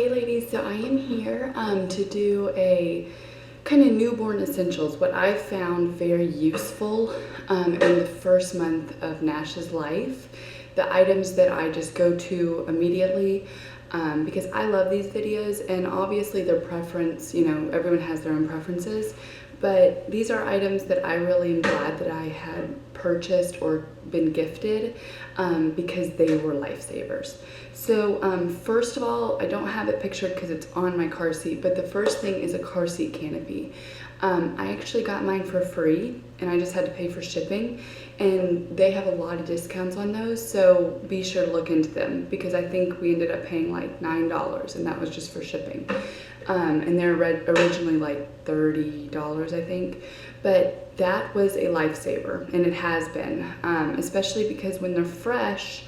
Hey ladies, so I am here to do a kind of newborn essentials, what I found very useful in the first month of Nash's life. The items that I just go to immediately because I love these videos, and obviously their preference, you know, everyone has their own preferences, but these are items that I really am glad that I had purchased or been gifted because they were lifesavers. So first of all, I don't have it pictured because it's on my car seat, but the first thing is a car seat canopy. I actually got mine for free and I just had to pay for shipping, and they have a lot of discounts on those, so be sure to look into them because I think we ended up paying like $9 and that was just for shipping. And they're originally like $30, I think, but that was a lifesaver, and it has been, especially because when they're fresh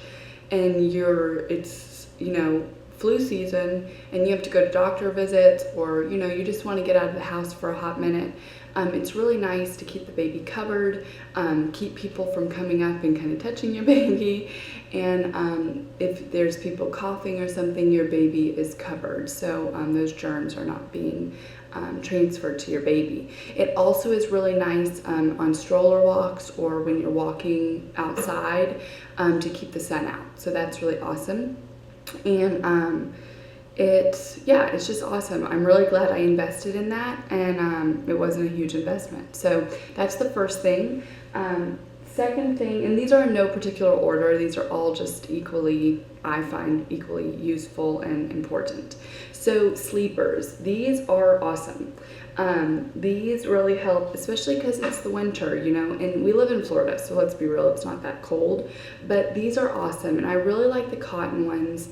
and it's, you know, flu season and you have to go to doctor visits, or, you know, you just want to get out of the house for a hot minute. It's really nice to keep the baby covered, keep people from coming up and kind of touching your baby, and if there's people coughing or something, your baby is covered, so those germs are not being transferred to your baby. It also is really nice on stroller walks or when you're walking outside to keep the sun out, so that's really awesome. And it's just awesome. I'm really glad I invested in that, and it wasn't a huge investment. So that's the first thing. Second thing, and these are in no particular order, these are all just equally, I find equally useful and important. So sleepers, these are awesome. These really help, especially because it's the winter, you know, and we live in Florida, so let's be real, it's not that cold, but these are awesome, and I really like the cotton ones.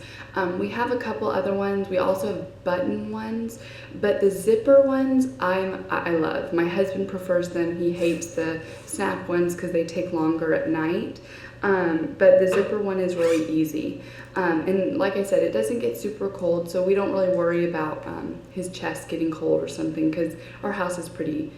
We have a couple other ones. We also have button ones, but the zipper ones I love. My husband prefers them. He hates the snap ones because they take longer at night. But the zipper one is really easy. And like I said, it doesn't get super cold, so we don't really worry about his chest getting cold or something because our house is pretty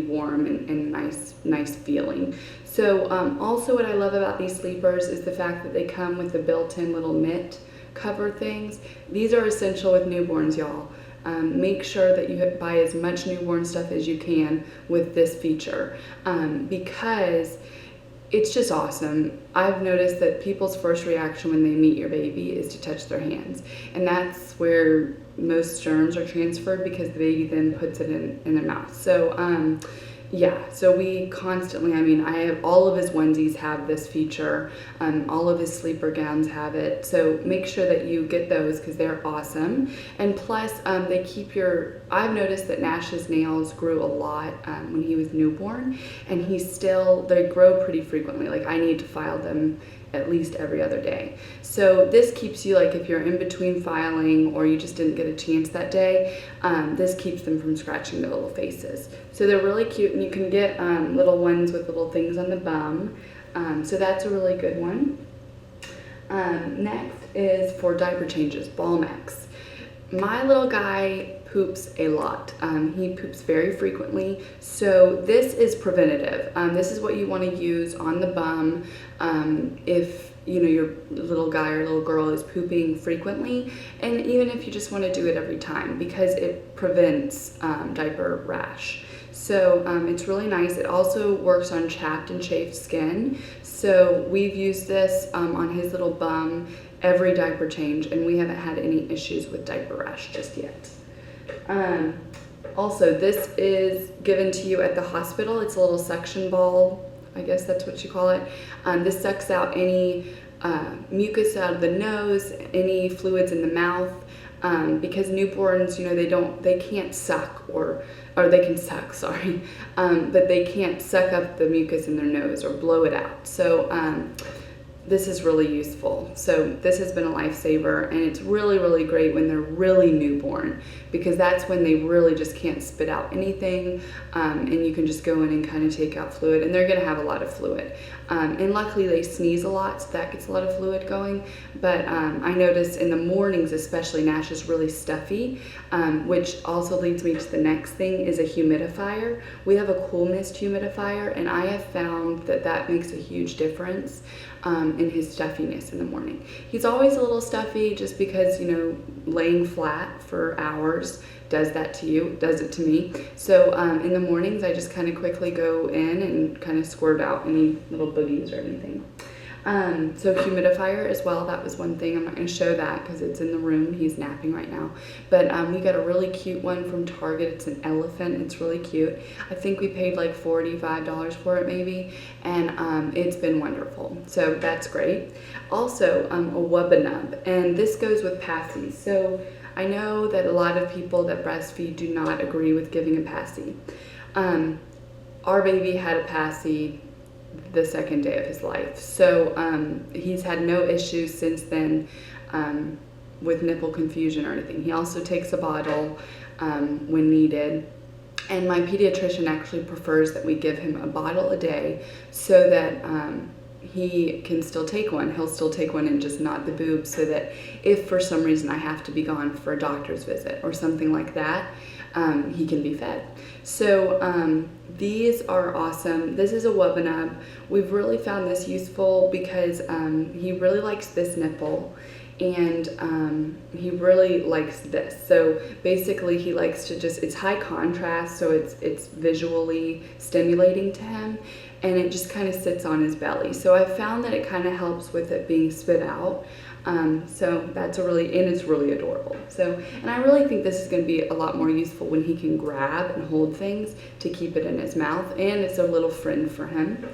warm and nice feeling. So also what I love about these sleepers is the fact that they come with the built-in little knit cover things. These are essential with newborns, y'all. Make sure that you buy as much newborn stuff as you can with this feature because it's just awesome. I've noticed that people's first reaction when they meet your baby is to touch their hands, and that's where most germs are transferred because the baby then puts it in their mouth. So so we constantly, I mean, I have all of his onesies have this feature, all of his sleeper gowns have it, so make sure that you get those because they're awesome. And plus they keep I've noticed that Nash's nails grew a lot when he was newborn, and they grow pretty frequently. Like I need to file them at least every other day. So this keeps you, like if you're in between filing or you just didn't get a chance that day, this keeps them from scratching their little faces. So they're really cute, and you can get little ones with little things on the bum. So that's a really good one. Next is for diaper changes, Balmex. My little guy poops a lot. He poops very frequently, so this is preventative. This is what you want to use on the bum if you know your little guy or little girl is pooping frequently, and even if you just want to do it every time, because it prevents diaper rash. So it's really nice. It also works on chapped and chafed skin, so we've used this on his little bum every diaper change, and we haven't had any issues with diaper rash just yet. Also, this is given to you at the hospital. It's a little suction ball, I guess that's what you call it. This sucks out any mucus out of the nose, any fluids in the mouth, because newborns, you know, they can't suck, or they can suck, sorry, but they can't suck up the mucus in their nose or blow it out. So this is really useful. So this has been a lifesaver, and it's really great when they're really newborn, because that's when they really just can't spit out anything, and you can just go in and kind of take out fluid, and they're gonna have a lot of fluid. And luckily they sneeze a lot, so that gets a lot of fluid going. But I notice in the mornings especially, Nash is really stuffy, which also leads me to the next thing, is a humidifier. We have a cool mist humidifier, and I have found that makes a huge difference. in his stuffiness in the morning. He's always a little stuffy just because, laying flat for hours does that to you, does it to me. So in the mornings, I just kind of quickly go in and kind of squirt out any little boogies or anything. So humidifier as well, that was one thing. I'm not going to show that because it's in the room. He's napping right now. But we got a really cute one from Target. It's an elephant. It's really cute. I think we paid like $45 for it maybe, and it's been wonderful. So that's great. Also, a Wubba Nub, and this goes with passies. So I know that a lot of people that breastfeed do not agree with giving a passy. Our baby had a passy the second day of his life. So he's had no issues since then with nipple confusion or anything. He also takes a bottle when needed. And my pediatrician actually prefers that we give him a bottle a day so that he can still take one. He'll still take one and just not the boob, so that if for some reason I have to be gone for a doctor's visit or something like that, he can be fed. So these are awesome. This is a Wubba Nub. We've really found this useful because he really likes this nipple, and he really likes this. So basically he likes to it's high contrast, so it's visually stimulating to him, and it just kind of sits on his belly. So I found that it kind of helps with it being spit out. So that's and it's really adorable. So, and I really think this is going to be a lot more useful when he can grab and hold things to keep it in his mouth, and it's a little friend for him.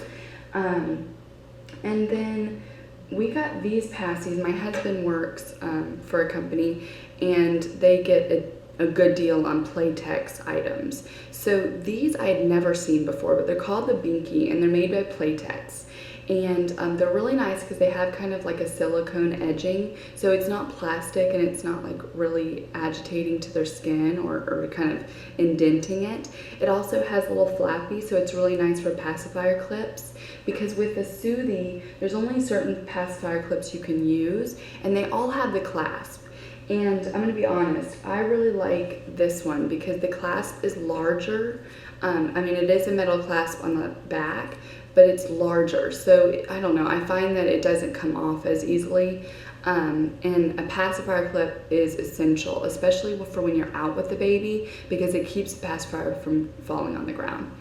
And then we got these passies. My husband works for a company, and they get a good deal on Playtex items. So these I had never seen before, but they're called the Binky, and they're made by Playtex. And they're really nice because they have kind of like a silicone edging, so it's not plastic and it's not like really agitating to their skin or kind of indenting it. It also has a little flappy, so it's really nice for pacifier clips, because with the Soothie, there's only certain pacifier clips you can use, and they all have the clasp. And I'm going to be honest, I really like this one because the clasp is larger. It is a metal clasp on the back, but it's larger. So I don't know, I find that it doesn't come off as easily. And a pacifier clip is essential, especially for when you're out with the baby, because it keeps the pacifier from falling on the ground.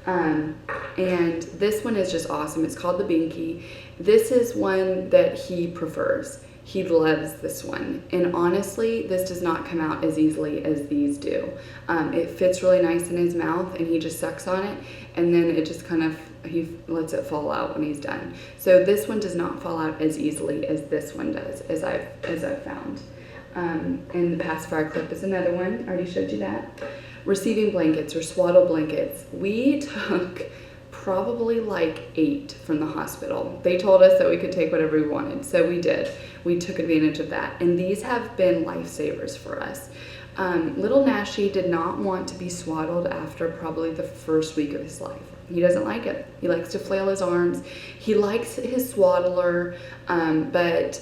And this one is just awesome. It's called the Binky. This is one that he prefers. He loves this one, and honestly, this does not come out as easily as these do. It fits really nice in his mouth, and he just sucks on it, and then it just he lets it fall out when he's done. So this one does not fall out as easily as this one does, as I've found. And the pacifier clip is another one. I already showed you that. Receiving blankets or swaddle blankets. We took probably like 8 from the hospital. They told us that we could take whatever we wanted, so we did. We took advantage of that, and these have been lifesavers for us. Little Nashi did not want to be swaddled after probably the first week of his life. He doesn't like it. He likes to flail his arms. He likes his swaddler, but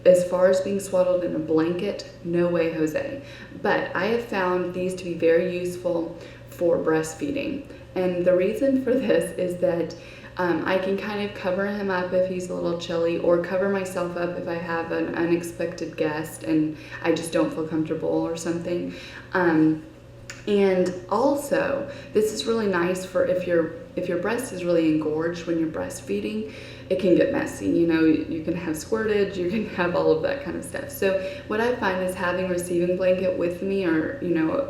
as far as being swaddled in a blanket, no way, Jose. But I have found these to be very useful for breastfeeding. And the reason for this is that I can kind of cover him up if he's a little chilly, or cover myself up if I have an unexpected guest and I just don't feel comfortable or something. And also, this is really nice for if your breast is really engorged when you're breastfeeding. It can get messy, you can have squirtage, you can have all of that kind of stuff. So what I find is having a receiving blanket with me, or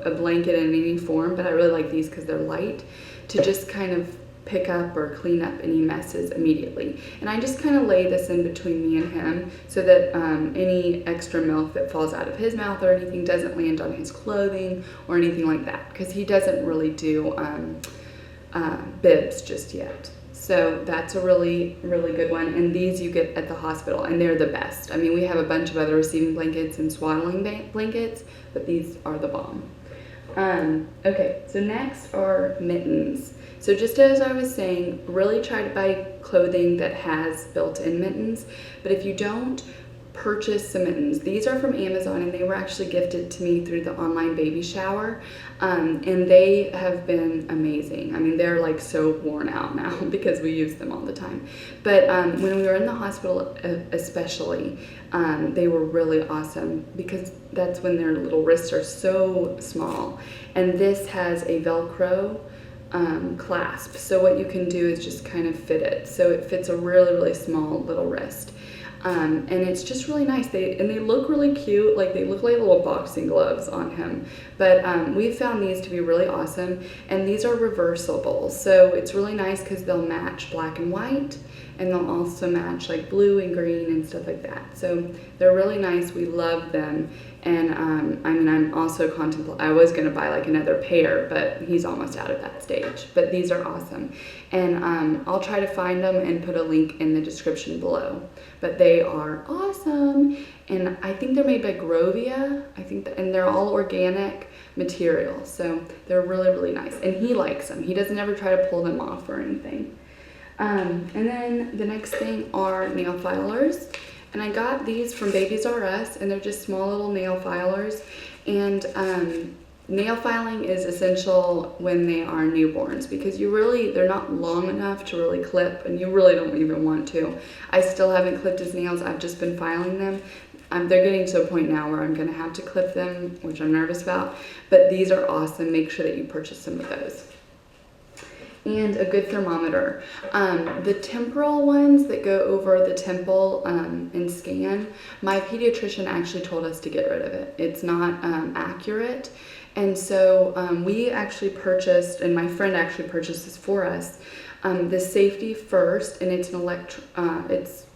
a blanket in any form, but I really like these because they're light, to just kind of pick up or clean up any messes immediately. And I just kind of lay this in between me and him so that any extra milk that falls out of his mouth or anything doesn't land on his clothing or anything like that, because he doesn't really do bibs just yet. So that's a really, really good one. And these you get at the hospital, and they're the best. We have a bunch of other receiving blankets and swaddling blankets, but these are the bomb. Okay, so next are mittens. So just as I was saying, really try to buy clothing that has built-in mittens, but if you don't, purchase some mittens. These are from Amazon, and they were actually gifted to me through the online baby shower, and they have been amazing. I mean, they're like so worn out now because we use them all the time. But when we were in the hospital especially, they were really awesome because that's when their little wrists are so small. And this has a Velcro clasp, so what you can do is just kind of fit it so it fits a really small little wrist, and it's just really nice. They look really cute, like they look like little boxing gloves on him, but we found these to be really awesome. And these are reversible, so it's really nice because they'll match black and white, and they'll also match like blue and green and stuff like that. So they're really nice. We love them. And I mean, I'm also I was gonna buy like another pair, but he's almost out of that stage. But these are awesome. And I'll try to find them and put a link in the description below. But they are awesome. And I think they're made by Grovia. And they're all organic material. So they're really nice. And he likes them. He doesn't ever try to pull them off or anything. And then the next thing are nail filers. And I got these from Babies R Us, and they're just small little nail filers. And nail filing is essential when they are newborns because they're not long enough to really clip, and you really don't even want to. I still haven't clipped his nails. I've just been filing them. They're getting to a point now where I'm going to have to clip them, which I'm nervous about. But these are awesome. Make sure that you purchase some of those. And a good thermometer. The temporal ones that go over the temple and scan, my pediatrician actually told us to get rid of it. It's not accurate. And so we actually purchased, and my friend actually purchased this for us, the Safety First, and it's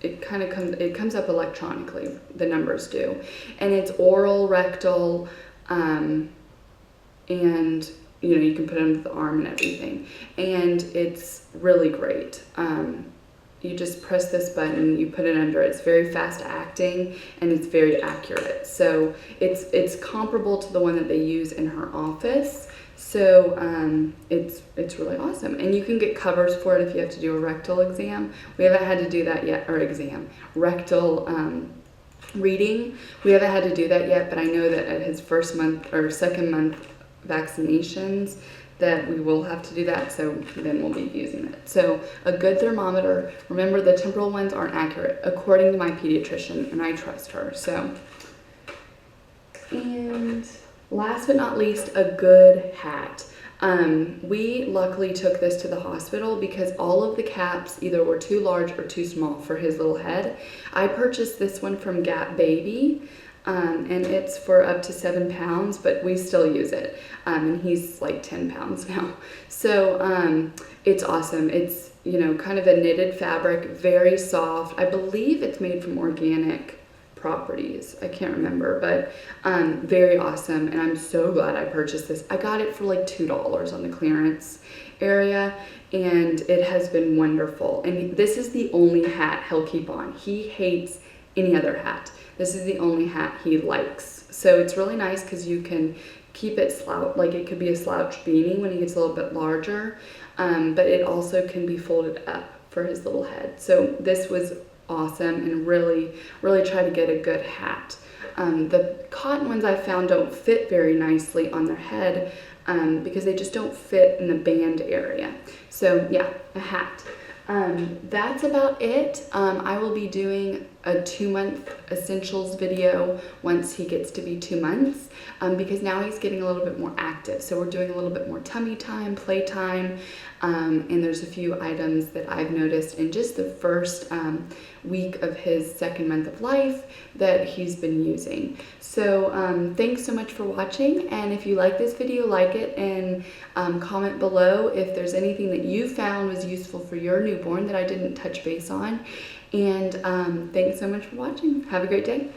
it comes up electronically, the numbers do. And it's oral, rectal, and you can put it under the arm and everything. And it's really great. You just press this button, you put it under. It's very fast acting, and it's very accurate. So it's comparable to the one that they use in her office. So it's really awesome. And you can get covers for it if you have to do a rectal exam. We haven't had to do that yet, or rectal reading. We haven't had to do that yet, but I know that at his first month or second month vaccinations that we will have to do that, so then we'll be using it. So a good thermometer. Remember, the temporal ones aren't accurate according to my pediatrician, and I trust her. So, and last but not least, a good hat. We luckily took this to the hospital because all of the caps either were too large or too small for his little head. I purchased this one from Gap Baby. And it's for up to 7 pounds, but we still use it. And he's like 10 pounds now. So it's awesome. It's, kind of a knitted fabric, very soft. I believe it's made from organic properties. I can't remember, but very awesome. And I'm so glad I purchased this. I got it for like $2 on the clearance area, and it has been wonderful. And this is the only hat he'll keep on. He hates any other hat. This is the only hat he likes. So it's really nice because you can keep it like it could be a slouch beanie when he gets a little bit larger, but it also can be folded up for his little head. So this was awesome, and really try to get a good hat. The cotton ones I found don't fit very nicely on their head because they just don't fit in the band area. So yeah, a hat. That's about it. I will be doing a 2-month essentials video once he gets to be 2 months, because now he's getting a little bit more active. So we're doing a little bit more tummy time, play time, and there's a few items that I've noticed in just the first week of his 2nd month of life that he's been using. So thanks so much for watching, and if you like this video, like it, and comment below if there's anything that you found was useful for your newborn that I didn't touch base on. And thanks so much for watching. Have a great day.